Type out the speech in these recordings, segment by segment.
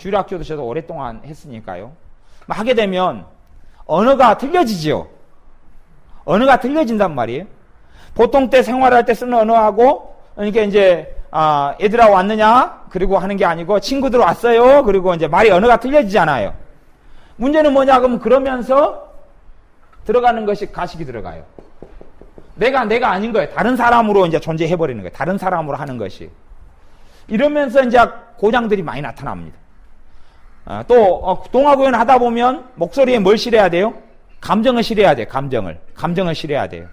주일학교도 저도 오랫동안 했으니까요. 하게 되면 언어가 틀려지죠. 언어가 틀려진단 말이에요. 보통 때 생활할 때 쓰는 언어하고, 그러니까 이제 애들아 왔느냐 그리고 하는 게 아니고 친구들 왔어요 그리고 이제 말이 언어가 틀려지잖아요. 문제는 뭐냐 그러면 그러면서 들어가는 것이 가식이 들어가요. 내가 아닌 거예요. 다른 사람으로 이제 존재해 버리는 거예요. 다른 사람으로 하는 것이. 이러면서 이제 고장들이 많이 나타납니다. 또 동화구연 하다 보면 목소리에 뭘 실어야 돼요? 감정을 실어야 돼요. 감정을 실어야 돼요.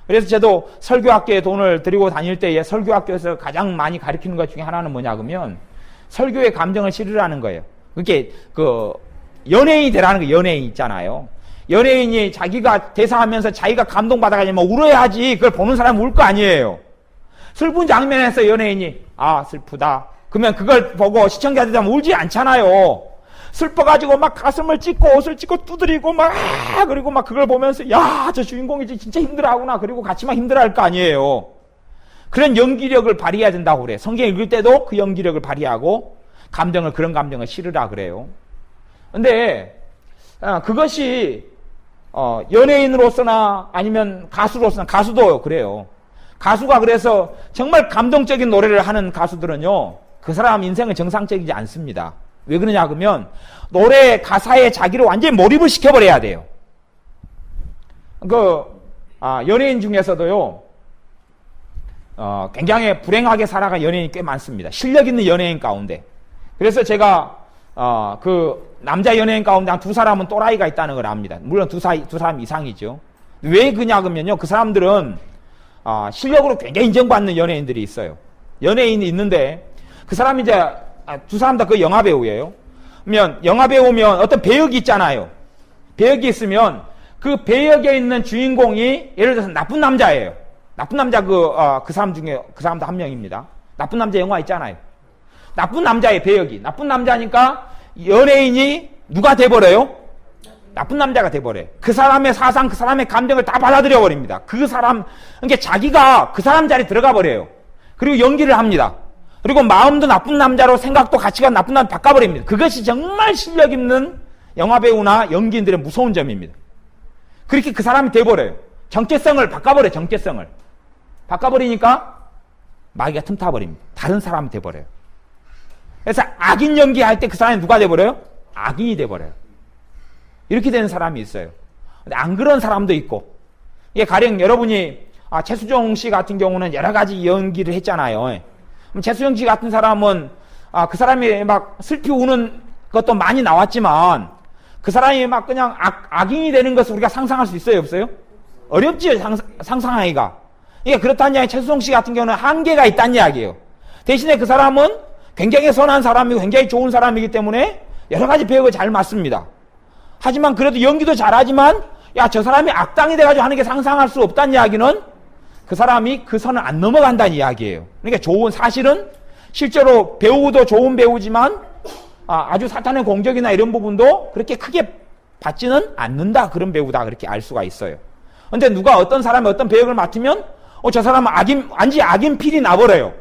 그래서 저도 설교학교에 돈을 들이고 다닐 때에 설교학교에서 가장 많이 가르치는 것 중에 하나는 뭐냐 그러면 설교의 감정을 실으라는 거예요. 그게 연예인이 되라는 거예요. 연예인 있잖아요. 연예인이 자기가 대사하면서 자기가 감동받아가지고 뭐 울어야 하지. 그걸 보는 사람은 울 거 아니에요. 슬픈 장면에서 연예인이 슬프다. 그러면 그걸 보고 시청자들이 울지 않잖아요. 슬퍼가지고 막 가슴을 찢고 옷을 찢고 두드리고 그리고 그걸 보면서 저 주인공이 진짜 힘들어하구나. 그리고 같이 힘들어할 거 아니에요. 그런 연기력을 발휘해야 된다고 그래요. 성경 읽을 때도 그 연기력을 발휘하고 그런 감정을 실으라 그래요. 근데 그것이 연예인으로서나 아니면 가수로서나 가수도 그래요. 가수가 그래서 정말 감동적인 노래를 하는 가수들은요, 그 사람 인생은 정상적이지 않습니다. 왜 그러냐 그러면 노래 가사에 자기를 완전히 몰입을 시켜버려야 돼요. 연예인 중에서도요, 굉장히 불행하게 살아간 연예인이 꽤 많습니다. 실력 있는 연예인 가운데. 그래서 제가 남자 연예인 가운데 한 두 사람은 또라이가 있다는 걸 압니다. 물론 두 사람 이상이죠. 왜 그러냐 그러면요, 그 사람들은 실력으로 굉장히 인정받는 연예인들이 있어요. 연예인이 있는데 그 사람이 이제 두 사람 다 그 영화 배우예요. 그러면 영화 배우면 어떤 배역이 있잖아요. 배역이 있으면 그 배역에 있는 주인공이 예를 들어서 나쁜 남자예요. 나쁜 남자 그 사람 중에 그 사람도 한 명입니다. 나쁜 남자 영화 있잖아요. 나쁜 남자의 배역이 나쁜 남자니까 연예인이 누가 돼버려요? 나쁜 남자가 돼버려요. 그 사람의 사상, 그 사람의 감정을 다 받아들여 버립니다. 그러니까 자기가 그 사람 자리에 들어가 버려요. 그리고 연기를 합니다. 그리고 마음도 나쁜 남자로 생각도 가치관 나쁜 남자 바꿔버립니다. 그것이 정말 실력 있는 영화배우나 연기인들의 무서운 점입니다. 그렇게 그 사람이 돼버려요. 정체성을 바꿔버려요. 정체성을 바꿔버리니까 마귀가 틈타버립니다. 다른 사람이 돼버려요. 그래서 악인 연기할 때 그 사람이 누가 돼버려요? 악인이 돼버려요. 이렇게 되는 사람이 있어요. 근데 안 그런 사람도 있고, 이게 가령 여러분이 최수종 씨 같은 경우는 여러 가지 연기를 했잖아요. 최수종 씨 같은 사람은 그 사람이 막 슬피 우는 것도 많이 나왔지만 그 사람이 막 그냥 악인이 되는 것을 우리가 상상할 수 있어요, 없어요? 어렵지, 상상하기가. 이게 그렇다는 이야기, 최수종 씨 같은 경우는 한계가 있다는 이야기예요. 대신에 그 사람은 굉장히 선한 사람이고 굉장히 좋은 사람이기 때문에 여러 가지 배역을 잘 맡습니다. 하지만 그래도 연기도 잘하지만 저 사람이 악당이 돼가지고 하는 게 상상할 수 없다는 이야기는 그 사람이 그 선을 안 넘어간다는 이야기예요. 그러니까 사실은 실제로 배우도 좋은 배우지만 아주 사탄의 공적이나 이런 부분도 그렇게 크게 받지는 않는다, 그런 배우다, 그렇게 알 수가 있어요. 근데 누가 어떤 사람이 어떤 배역을 맡으면 저 사람은 완전히 악인 필이 나버려요.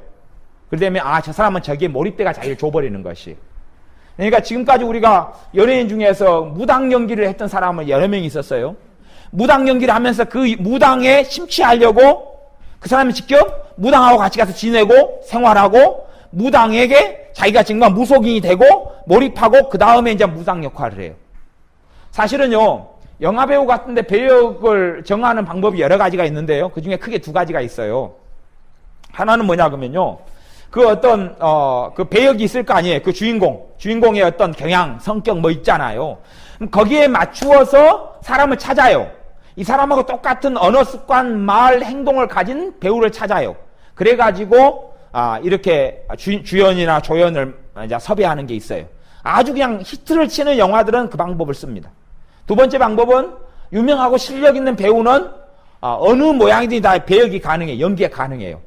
그러면 저 사람은 저기에 몰입돼가 자기를 줘버리는 것이. 그러니까 지금까지 우리가 연예인 중에서 무당 연기를 했던 사람은 여러 명이 있었어요. 무당 연기를 하면서 그 무당에 심취하려고 그 사람이 직접 무당하고 같이 가서 지내고 생활하고 무당에게 자기가 정말 무속인이 되고 몰입하고 그 다음에 이제 무당 역할을 해요. 사실은요, 영화배우 같은데 배역을 정하는 방법이 여러 가지가 있는데요. 그 중에 크게 두 가지가 있어요. 하나는 뭐냐 그러면요, 그 배역이 있을 거 아니에요. 그 주인공의 어떤 경향, 성격 뭐 있잖아요. 거기에 맞추어서 사람을 찾아요. 이 사람하고 똑같은 언어 습관, 말, 행동을 가진 배우를 찾아요. 그래가지고 이렇게 주연이나 조연을 이제 섭외하는 게 있어요. 아주 그냥 히트를 치는 영화들은 그 방법을 씁니다. 두 번째 방법은 유명하고 실력 있는 배우는 어느 모양이든지 다 배역이 가능해요. 연기가 가능해요.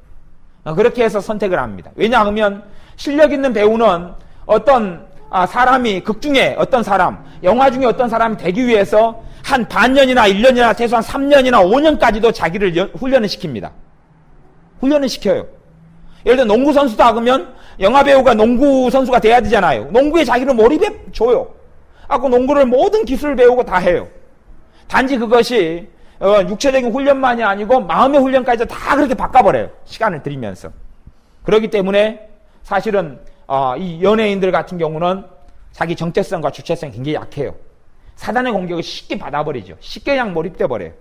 그렇게 해서 선택을 합니다. 왜냐하면 실력 있는 배우는 어떤 사람이 극 중에 어떤 사람, 영화 중에 어떤 사람이 되기 위해서 한 반년이나 1년이나 최소한 3년이나 5년까지도 자기를 훈련을 시킵니다. 훈련을 시켜요. 예를 들어 농구 선수다 그러면 영화 배우가 농구 선수가 돼야 되잖아요. 농구에 자기를 몰입해 줘요. 그 농구를 모든 기술을 배우고 다 해요. 단지 그것이 육체적인 훈련만이 아니고 마음의 훈련까지도 다 그렇게 바꿔버려요. 시간을 들이면서. 그렇기 때문에 사실은 이 연예인들 같은 경우는 자기 정체성과 주체성이 굉장히 약해요. 사단의 공격을 쉽게 받아버리죠. 쉽게 그냥 몰입돼 버려요.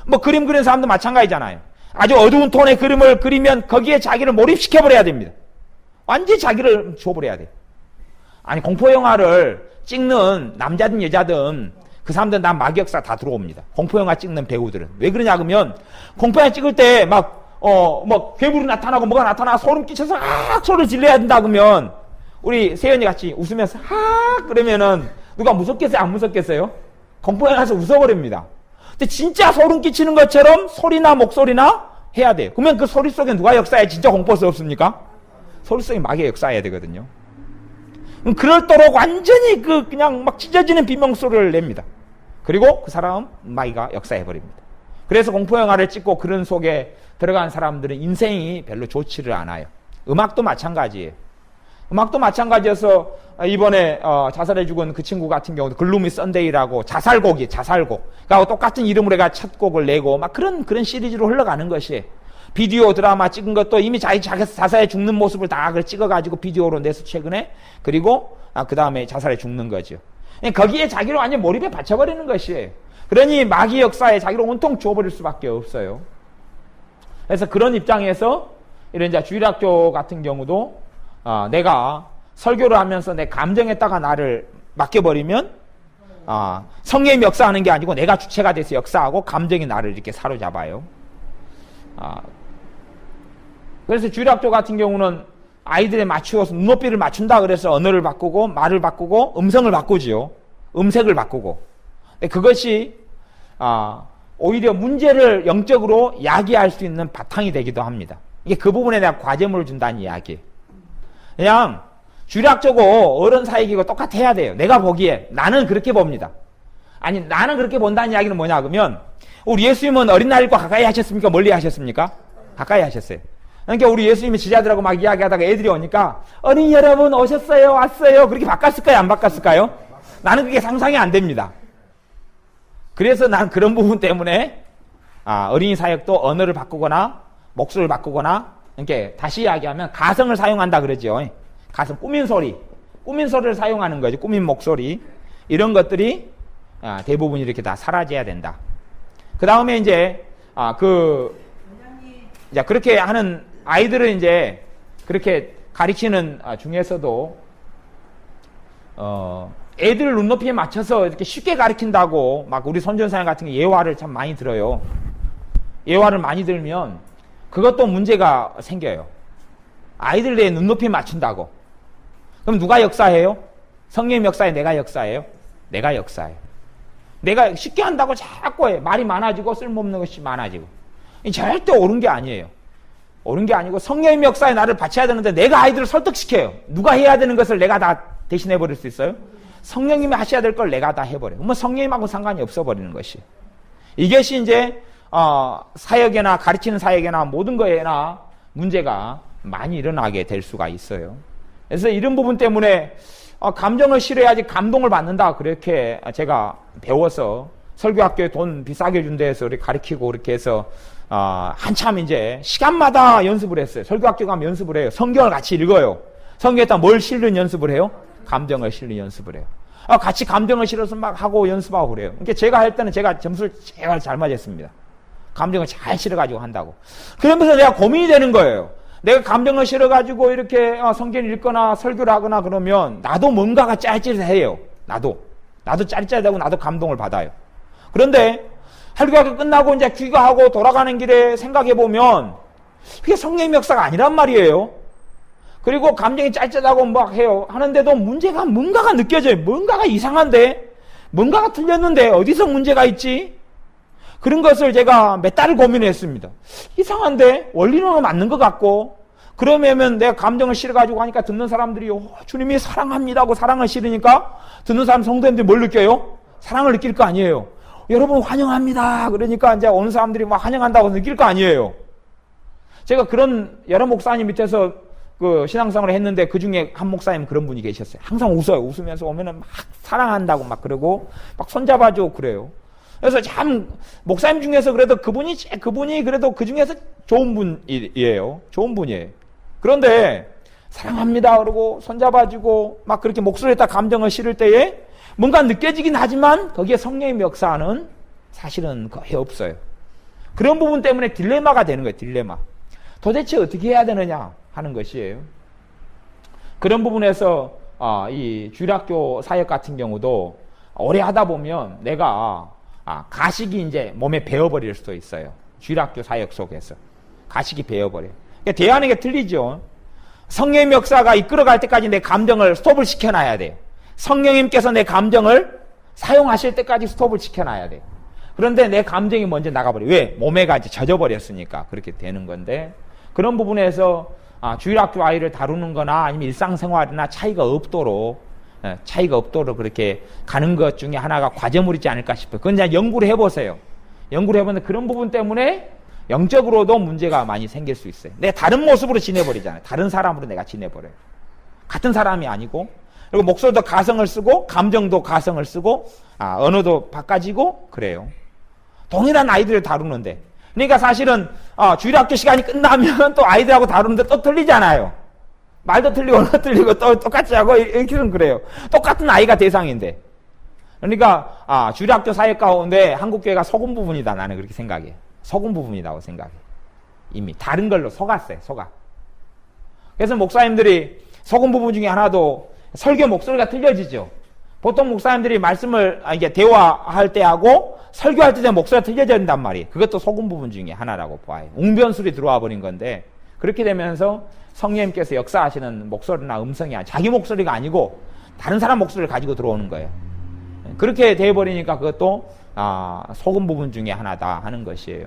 뭐 그림 그리는 사람도 마찬가지잖아요. 아주 어두운 톤의 그림을 그리면 거기에 자기를 몰입시켜버려야 됩니다. 완전히 자기를 줘버려야 돼요. 아니 공포영화를 찍는 남자든 여자든 그 사람들은 다 마귀역사 다 들어옵니다. 공포영화 찍는 배우들은. 왜 그러냐 그러면 공포영화 찍을 때 뭐 괴물이 나타나고 뭐가 나타나 소름 끼쳐서 소리를 질러야 된다 그러면 우리 세연이 같이 웃으면서 그러면은 누가 무섭겠어요? 안 무섭겠어요? 공포영화에서 웃어버립니다. 근데 진짜 소름 끼치는 것처럼 소리나 목소리나 해야 돼요. 그러면 그 소리 속에 누가 역사해? 진짜 공포스럽습니까? 소리 속에 마귀가 역사해야 되거든요. 그럴도록 완전히 그냥 막 찢어지는 비명소리를 냅니다. 그리고 그 사람은 마귀가 역사해버립니다. 그래서 공포영화를 찍고 그런 속에 들어간 사람들은 인생이 별로 좋지를 않아요. 음악도 마찬가지예요. 음악도 마찬가지여서 이번에 자살해 죽은 그 친구 같은 경우도 글루미 썬데이라고 자살곡. 그러니까 똑같은 이름으로 해가 첫 곡을 내고 막 그런 시리즈로 흘러가는 것이 비디오 드라마 찍은 것도 이미 자기 자살해 죽는 모습을 다 찍어가지고 비디오로 내서 최근에 그리고 그 다음에 자살해 죽는 거죠. 거기에 자기를 완전 몰입에 받쳐버리는 것이에요. 그러니 마귀 역사에 자기를 온통 줘버릴 수밖에 없어요. 그래서 그런 입장에서 이런 이제 주일학교 같은 경우도 내가 설교를 하면서 내 감정에다가 나를 맡겨버리면 성령이 역사하는 게 아니고 내가 주체가 돼서 역사하고 감정이 나를 이렇게 사로잡아요. 그래서 주일학교 같은 경우는 아이들에 맞추어서 눈높이를 맞춘다 그래서 언어를 바꾸고 말을 바꾸고 음성을 바꾸지요. 음색을 바꾸고. 그것이 오히려 문제를 영적으로 야기할 수 있는 바탕이 되기도 합니다. 이게 그 부분에 대한 과제물을 준다는 이야기. 그냥 주일학교고 어른 사역이고 똑같아야 돼요. 내가 보기에 나는 그렇게 봅니다. 아니 나는 그렇게 본다는 이야기는 뭐냐 그러면 우리 예수님은 어린 나이과 가까이 하셨습니까? 멀리 하셨습니까? 가까이 하셨어요. 그러니까 우리 예수님이 지자들하고 막 이야기하다가 애들이 오니까 어린이 여러분 오셨어요? 왔어요? 그렇게 바꿨을까요? 안 바꿨을까요? 나는 그게 상상이 안 됩니다. 그래서 난 그런 부분 때문에 어린이 사역도 언어를 바꾸거나 목소리를 바꾸거나 이렇게 다시 이야기하면 가성을 사용한다 그러죠. 가성, 꾸민 소리를 사용하는 거죠. 꾸민 목소리 이런 것들이 대부분 이렇게 다 사라져야 된다. 그 다음에 이제 그렇게 하는 아이들을 이제 그렇게 가르치는 중에서도 애들 눈높이에 맞춰서 이렇게 쉽게 가르친다고 막 우리 선전사님 같은 게 예화를 참 많이 들어요. 예화를 많이 들면 그것도 문제가 생겨요. 아이들 내 눈높이에 맞춘다고. 그럼 누가 역사해요? 성령님 역사해? 내가 역사해요? 내가 역사해요. 내가 쉽게 한다고 자꾸 해. 말이 많아지고 쓸모없는 것이 많아지고. 절대 옳은 게 아니에요. 옳은 게 아니고 성령님 역사에 나를 바쳐야 되는데 내가 아이들을 설득시켜요. 누가 해야 되는 것을 내가 다 대신해 버릴 수 있어요? 성령님이 하셔야 될 걸 내가 다 해버려요. 뭐 성령님하고 상관이 없어버리는 것이. 이것이 이제 사역에나 가르치는 사역에나 모든 거에나 문제가 많이 일어나게 될 수가 있어요. 그래서 이런 부분 때문에 감정을 실어야지 감동을 받는다 그렇게 제가 배워서 설교학교에 돈 비싸게 준 데에서 이렇게 가르치고 그렇게 해서 한참 이제 시간마다 연습을 했어요. 설교학교 가면 연습을 해요. 성경을 같이 읽어요. 성경에다 뭘 실는 연습을 해요? 감정을 실는 연습을 해요. 같이 감정을 실어서 막 하고 연습하고 그래요. 그러니까 제가 할 때는 제가 점수를 제일 잘 맞았습니다. 감정을 잘 실어가지고 한다고. 그러면서 내가 고민이 되는 거예요. 내가 감정을 실어가지고 이렇게 성경을 읽거나 설교를 하거나 그러면 나도 뭔가가 짤짤해요. 나도 짤짤하고 나도 감동을 받아요. 그런데 설교가 끝나고 이제 귀가하고 돌아가는 길에 생각해보면 그게 성령의 역사가 아니란 말이에요. 그리고 감정이 짤짤하고 막 해요. 하는데도 뭔가가 느껴져요. 뭔가가 이상한데? 뭔가가 틀렸는데 어디서 문제가 있지? 그런 것을 제가 몇 달을 고민했습니다. 이상한데? 원리로는 맞는 것 같고 그러면 내가 감정을 실어가지고 하니까 듣는 사람들이 주님이 사랑합니다 하고 사랑을 실으니까 듣는 사람 성도님들이 뭘 느껴요? 사랑을 느낄 거 아니에요. 여러분 환영합니다. 그러니까 이제 오는 사람들이 막 환영한다고 느낄 거 아니에요. 제가 그런 여러 목사님 밑에서 그 신앙생활을 했는데 그 중에 한 목사님 그런 분이 계셨어요. 항상 웃어요. 웃으면서 오면은 막 사랑한다고 막 그러고 막 손잡아주고 그래요. 그래서 참 목사님 중에서 그래도 그분이 그래도 그 중에서 좋은 분이에요. 좋은 분이에요. 그런데 사랑합니다 그러고 손잡아주고 막 그렇게 목소리에다 감정을 실을 때에 뭔가 느껴지긴 하지만 거기에 성령의 역사는 사실은 거의 없어요. 그런 부분 때문에 딜레마가 되는 거예요. 딜레마. 도대체 어떻게 해야 되느냐 하는 것이에요. 그런 부분에서 이 주일학교 사역 같은 경우도 오래 하다 보면 내가 가식이 이제 몸에 배어버릴 수도 있어요. 주일학교 사역 속에서 가식이 배어버려요. 그러니까 대하는 게 틀리죠. 성령의 역사가 이끌어갈 때까지 내 감정을 스톱을 시켜놔야 돼요. 성령님께서 내 감정을 사용하실 때까지 스톱을 시켜놔야 돼요. 그런데 내 감정이 먼저 나가버려요. 왜? 몸에가 이제 젖어버렸으니까 그렇게 되는 건데, 그런 부분에서 주일학교 아이를 다루는 거나 아니면 일상생활이나 차이가 없도록 그렇게 가는 것 중에 하나가 과제물이지 않을까 싶어요. 그건 그냥 연구를 해보세요. 연구를 해보는데 그런 부분 때문에 영적으로도 문제가 많이 생길 수 있어요. 내가 다른 모습으로 지내버리잖아요. 다른 사람으로 내가 지내버려요. 같은 사람이 아니고, 그리고 목소리도 가성을 쓰고 감정도 가성을 쓰고 언어도 바꿔지고 그래요. 동일한 아이들을 다루는데, 그러니까 사실은 주일학교 시간이 끝나면 또 아이들하고 다루는데 또 틀리잖아요. 말도 틀리고 언어도 틀리고 또 똑같이 하고 이렇게는 그래요. 똑같은 아이가 대상인데. 그러니까 주일학교 사역 가운데 한국교회가 속은 부분이다, 나는 그렇게 생각해요. 속은 부분이라고 생각해. 이미 다른 걸로 속았어요. 속아. 그래서 목사님들이 속은 부분 중에 하나도 설교 목소리가 틀려지죠. 보통 목사님들이 말씀을 이게 대화할 때 하고 설교할 때 목소리가 틀려진단 말이에요. 그것도 속은 부분 중에 하나라고 봐요. 웅변술이 들어와 버린 건데, 그렇게 되면서 성령님께서 역사하시는 목소리나 음성이 자기 목소리가 아니고 다른 사람 목소리를 가지고 들어오는 거예요. 그렇게 돼버리니까 그것도 속은 부분 중에 하나다 하는 것이에요.